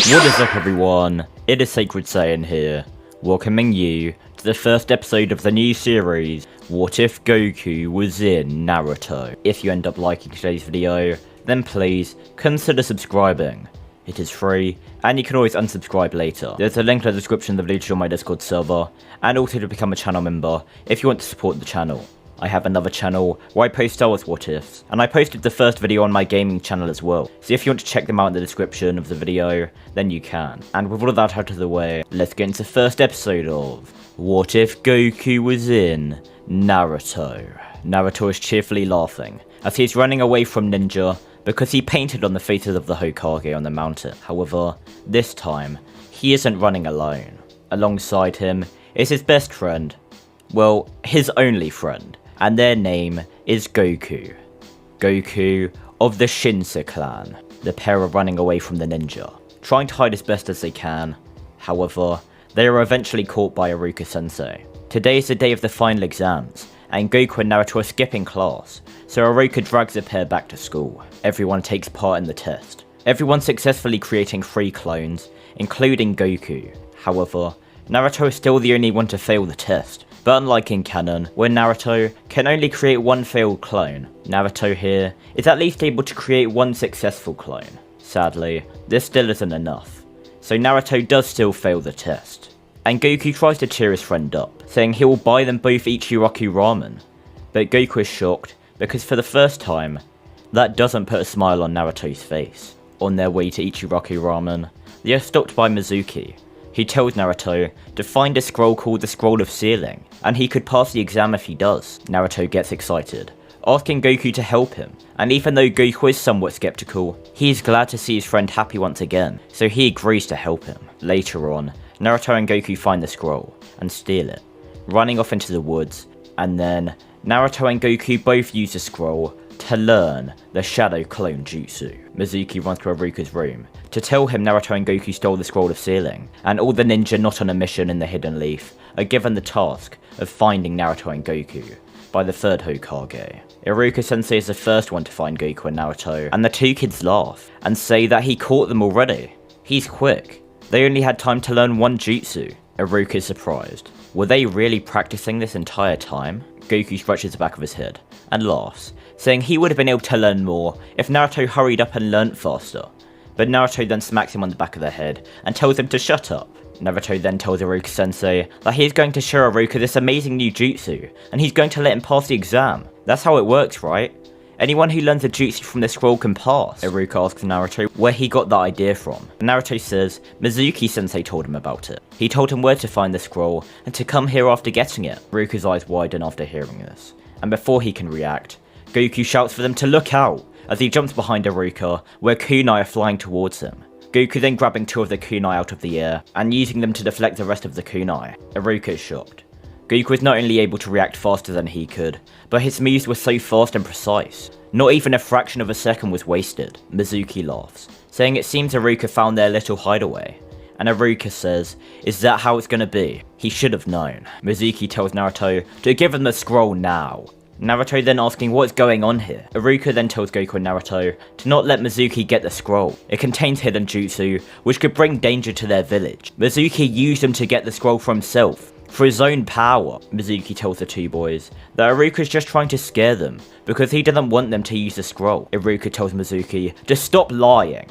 What is up everyone, it is Sacred Saiyan here, welcoming you to the first episode of the new series, What If Goku Was in Naruto. If you end up liking today's video, then please consider subscribing. It is free, and you can always unsubscribe later. There's a link in the description of the video to join my Discord server, and also to become a channel member if you want to support the channel. I have another channel where I post Star Wars What Ifs, and I posted the first video on my gaming channel as well, so if you want to check them out in the description of the video, then you can. And with all of that out of the way, let's get into the first episode of What If Goku Was in Naruto. Naruto is cheerfully laughing as he's running away from Ninja because he painted on the faces of the Hokage on the mountain. However, this time, he isn't running alone. Alongside him is his best friend, well, his only friend, and their name is Goku. Goku of the Shinsa clan. The pair are running away from the ninja, trying to hide as best as they can. However, they are eventually caught by Iruka sensei. Today is the day of the final exams, and Goku and Naruto are skipping class, so Iruka drags the pair back to school. Everyone takes part in the test. Everyone successfully creating 3 clones, including Goku. However, Naruto is still the only one to fail the test. But unlike in canon, where Naruto can only create 1 failed clone, Naruto here is at least able to create 1 successful clone. Sadly, this still isn't enough, so Naruto does still fail the test. And Goku tries to cheer his friend up, saying he will buy them both Ichiraku ramen. But Goku is shocked, because for the first time, that doesn't put a smile on Naruto's face. On their way to Ichiraku ramen, they are stopped by Mizuki. He tells Naruto to find a scroll called the Scroll of Sealing, and he could pass the exam if he does. Naruto gets excited, asking Goku to help him, and even though Goku is somewhat skeptical, he is glad to see his friend happy once again, so he agrees to help him. Later on, Naruto and Goku find the scroll, and steal it, running off into the woods, and then Naruto and Goku both use the scroll to learn the Shadow Clone Jutsu. Mizuki runs to Iruka's room to tell him Naruto and Goku stole the Scroll of Sealing, and all the ninja not on a mission in the Hidden Leaf are given the task of finding Naruto and Goku by the 3rd Hokage. Iruka sensei is the first one to find Goku and Naruto, and the 2 kids laugh and say that he caught them already. He's quick. They only had time to learn 1 jutsu. Iruka is surprised. Were they really practicing this entire time? Goku scratches the back of his head and laughs, saying he would have been able to learn more if Naruto hurried up and learnt faster. But Naruto then smacks him on the back of the head and tells him to shut up. Naruto then tells Iruka sensei that he is going to show Iruka this amazing new jutsu, and he's going to let him pass the exam. That's how it works, right? Anyone who learns a jutsu from the scroll can pass. Iruka asks Naruto where he got that idea from. Naruto says Mizuki sensei told him about it. He told him where to find the scroll and to come here after getting it. Iruka's eyes widen after hearing this, and before he can react, Goku shouts for them to look out as he jumps behind Iruka where kunai are flying towards him. Goku then grabbing 2 of the kunai out of the air and using them to deflect the rest of the kunai. Iruka is shocked. Goku was not only able to react faster than he could, but his moves were so fast and precise. Not even a fraction of a second was wasted. Mizuki laughs, saying it seems Iruka found their little hideaway. And Iruka says, is that how it's gonna be? He should have known. Mizuki tells Naruto to give him the scroll now. Naruto then asking what's going on here. Iruka then tells Goku and Naruto to not let Mizuki get the scroll. It contains hidden jutsu, which could bring danger to their village. Mizuki used him to get the scroll for himself, for his own power. Mizuki tells the 2 boys that Iruka is just trying to scare them, because he doesn't want them to use the scroll. Iruka tells Mizuki to stop lying,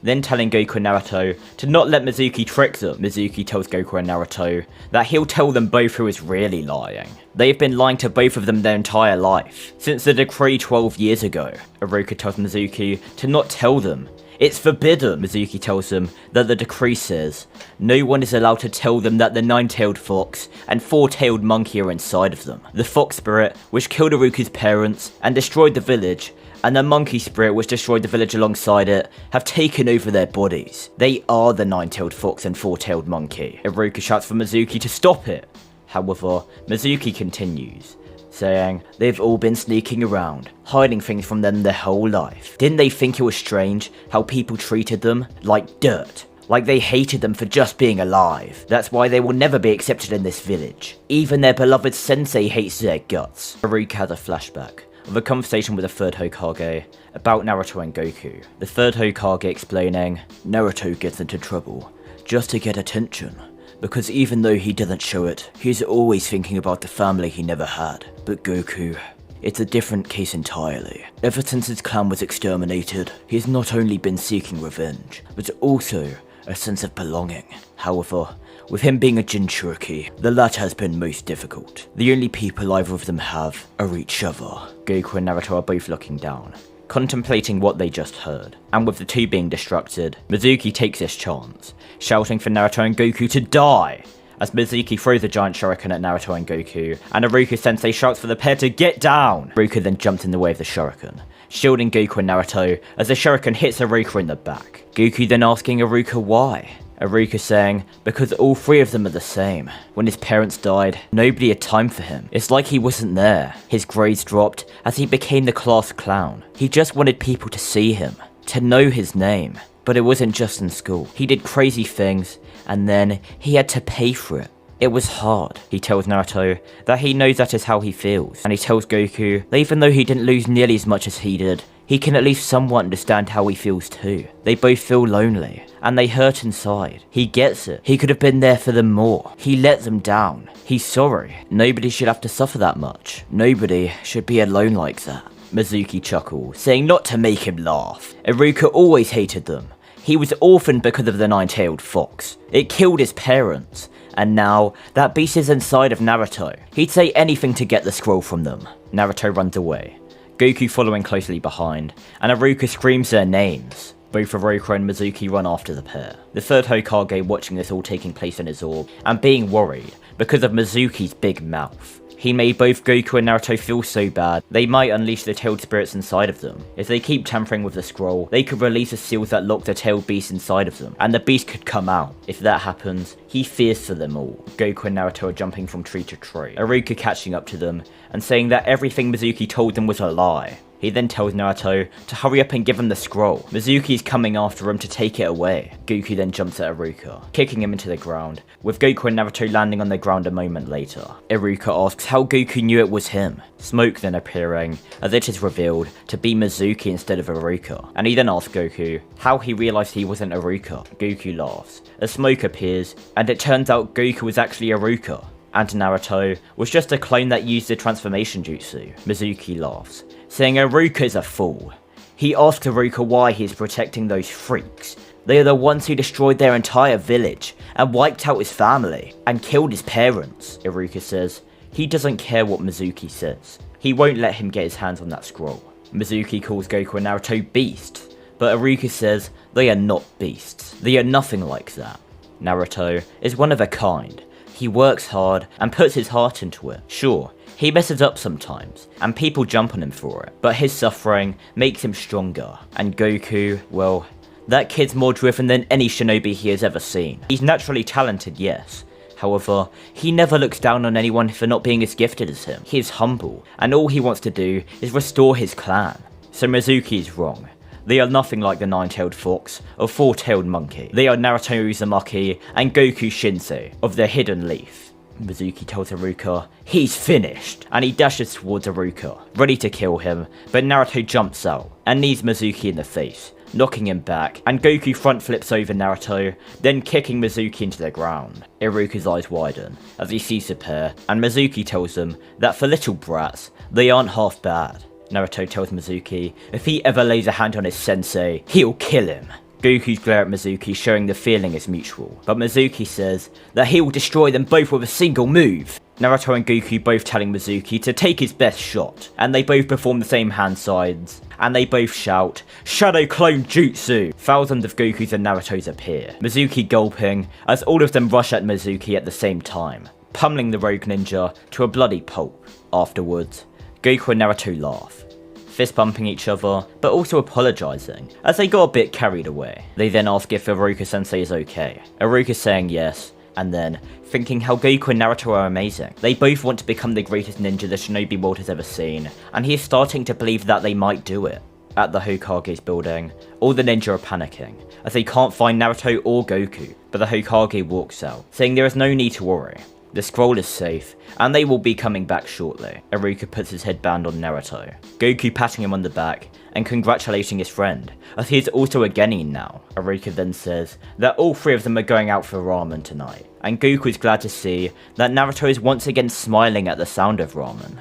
then telling Goku and Naruto to not let Mizuki trick them. Mizuki tells Goku and Naruto that he'll tell them both who is really lying. They've been lying to both of them their entire life, since the decree 12 years ago. Iruka tells Mizuki to not tell them. It's forbidden. Mizuki tells them that the decree says no one is allowed to tell them that the 9-tailed fox and 4-tailed monkey are inside of them. The fox spirit, which killed Iruka's parents and destroyed the village, and the monkey spirit, which destroyed the village alongside it, have taken over their bodies. They are the 9-tailed fox and 4-tailed monkey. Iruka shouts for Mizuki to stop it. However, Mizuki continues, saying they've all been sneaking around, hiding things from them their whole life. Didn't they think it was strange how people treated them like dirt? Like they hated them for just being alive. That's why they will never be accepted in this village. Even their beloved sensei hates their guts. Iruka has a flashback of a conversation with the third Hokage about Naruto and Goku. The third Hokage explaining, Naruto gets into trouble just to get attention, because even though he doesn't show it, he's always thinking about the family he never had. But Goku, it's a different case entirely. Ever since his clan was exterminated, he's not only been seeking revenge, but also a sense of belonging. However, with him being a jinchuriki, the latter has been most difficult. The only people either of them have are each other. Goku and Naruto are both looking down, contemplating what they just heard, and with the two being distracted, Mizuki takes this chance, shouting for Naruto and Goku to die, as Mizuki throws a giant shuriken at Naruto and Goku, and Iruka sensei shouts for the pair to get down. Iruka then jumps in the way of the shuriken, shielding Goku and Naruto as the shuriken hits Iruka in the back. Goku then asking Iruka why. Iruka saying, because all three of them are the same. When his parents died, nobody had time for him. It's like he wasn't there. His grades dropped as he became the class clown. He just wanted people to see him, to know his name. But it wasn't just in school. He did crazy things, and then he had to pay for it. It was hard. He tells Naruto that he knows that is how he feels, and he tells Goku that even though he didn't lose nearly as much as he did, he can at least somewhat understand how he feels too. They both feel lonely, and they hurt inside. He gets it. He could have been there for them more. He let them down. He's sorry. Nobody should have to suffer that much. Nobody should be alone like that. Mizuki chuckles, saying not to make him laugh. Iruka always hated them. He was orphaned because of the nine-tailed fox. It killed his parents. And now, that beast is inside of Naruto. He'd say anything to get the scroll from them. Naruto runs away, Goku following closely behind, and Iruka screams their names. Both Iruka and Mizuki run after the pair. The third Hokage watching this all taking place in his orb, and being worried because of Mizuki's big mouth. He made both Goku and Naruto feel so bad, they might unleash the tailed spirits inside of them. If they keep tampering with the scroll, they could release the seals that lock the tailed beast inside of them, and the beast could come out. If that happens, he fears for them all. Goku and Naruto are jumping from tree to tree, Iruka catching up to them, and saying that everything Mizuki told them was a lie. He then tells Naruto to hurry up and give him the scroll. Mizuki is coming after him to take it away. Goku then jumps at Iruka, kicking him into the ground, with Goku and Naruto landing on the ground a moment later. Iruka asks how Goku knew it was him, smoke then appearing, as it is revealed to be Mizuki instead of Iruka. And he then asks Goku how he realized he wasn't Iruka. Goku laughs, as smoke appears, and it turns out Goku was actually Iruka, and Naruto was just a clone that used the transformation jutsu. Mizuki laughs, saying Iruka is a fool. He asks Iruka why he is protecting those freaks. They are the ones who destroyed their entire village, and wiped out his family, and killed his parents. Iruka says he doesn't care what Mizuki says. He won't let him get his hands on that scroll. Mizuki calls Goku and Naruto beasts, but Iruka says they are not beasts. They are nothing like that. Naruto is one of a kind. He works hard and puts his heart into it. Sure, he messes up sometimes, and people jump on him for it, but his suffering makes him stronger. And Goku, well, that kid's more driven than any shinobi he has ever seen. He's naturally talented, yes. However, he never looks down on anyone for not being as gifted as him. He is humble, and all he wants to do is restore his clan. So Mizuki is wrong. They are nothing like the nine-tailed fox or four-tailed monkey. They are Naruto Uzumaki and Goku Shinsei of the Hidden Leaf. Mizuki tells Iruka he's finished, and he dashes towards Iruka, ready to kill him, but Naruto jumps out and knees Mizuki in the face, knocking him back, and Goku front flips over Naruto, then kicking Mizuki into the ground. Iruka's eyes widen as he sees the pair, and Mizuki tells them that for little brats, they aren't half bad. Naruto tells Mizuki if he ever lays a hand on his sensei, he'll kill him. Goku's glare at Mizuki showing the feeling is mutual, but Mizuki says that he will destroy them both with a single move. Naruto and Goku both telling Mizuki to take his best shot, and they both perform the same hand signs, and they both shout, Shadow Clone Jutsu! Thousands of Gokus and Narutos appear, Mizuki gulping as all of them rush at Mizuki at the same time, pummeling the rogue ninja to a bloody pulp. Afterwards, Goku and Naruto laugh, fist bumping each other, but also apologising, as they got a bit carried away. They then ask if Iruka sensei is okay, Iruka saying yes, and then thinking how Goku and Naruto are amazing. They both want to become the greatest ninja the shinobi world has ever seen, and he is starting to believe that they might do it. At the Hokage's building, all the ninja are panicking, as they can't find Naruto or Goku, but the Hokage walks out, saying there is no need to worry. The scroll is safe, and they will be coming back shortly. Iruka puts his headband on Naruto, Goku patting him on the back and congratulating his friend, as he is also a genin now. Iruka then says that all three of them are going out for ramen tonight, and Goku is glad to see that Naruto is once again smiling at the sound of ramen.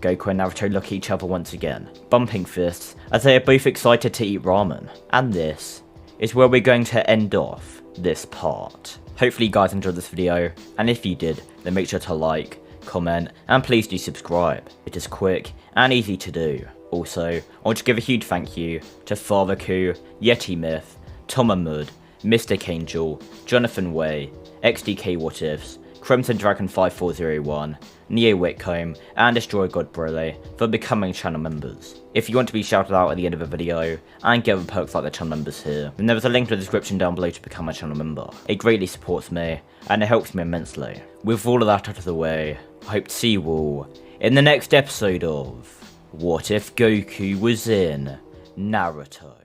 Goku and Naruto look at each other once again, bumping fists as they are both excited to eat ramen. And this is where we're going to end off this part. Hopefully you guys enjoyed this video, and if you did, then make sure to like, comment, and please do subscribe. It is quick and easy to do. Also, I want to give a huge thank you to Father Ku, Yeti Myth, Tomamud, Mystic Angel, Jonathan Way, XDK What Ifs, Crimson Dragon 5401, Neo Whitcomb, and Destroy God Broly for becoming channel members. If you want to be shouted out at the end of a video and get other perks like the channel members here, then there is a link in the description down below to become a channel member. It greatly supports me, and it helps me immensely. With all of that out of the way, I hope to see you all in the next episode of What If Goku Was in Naruto?